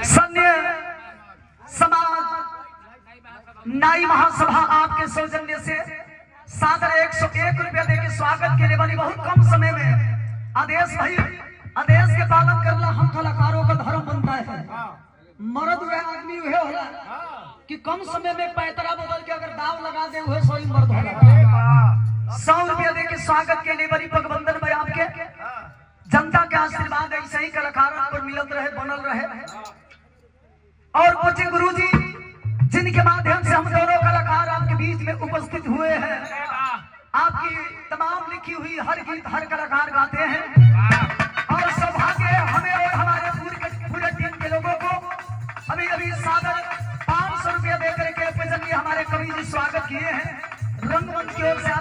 सन्य समाज नाई महासभा आपके सौजन्य से सादर 101 रुपया देके स्वागत के लिए बनी। बहुत कम समय में आदेश भाई आदेश के पालन करना हम कलाकारों का धर्म बनता है। मर्द हुए आदमी हुए होला कि कम समय में पैतरा बदल के अगर दाव लगा दे हुए सोई मर्द होला। 100 रुपया देके स्वागत के लिए बनी। पगबंधन में आपके जनता के आशीर्वाद ऐसे ही कलाकारों पर मिलत रहे, बनल रहे। और पूज्य गुरु जी जिनके माध्यम से हम दोनों कलाकार आपके बीच में उपस्थित हुए हैं, आपकी तमाम लिखी हुई हर गीत हर कलाकार गाते हैं। और सौभाग्य है हमें और हमारे पूरे टीम के लोगों को अभी अभी सादर 500 रुपया देकर के हमारे कवि जी स्वागत किए हैं। रंगमंच की ओर से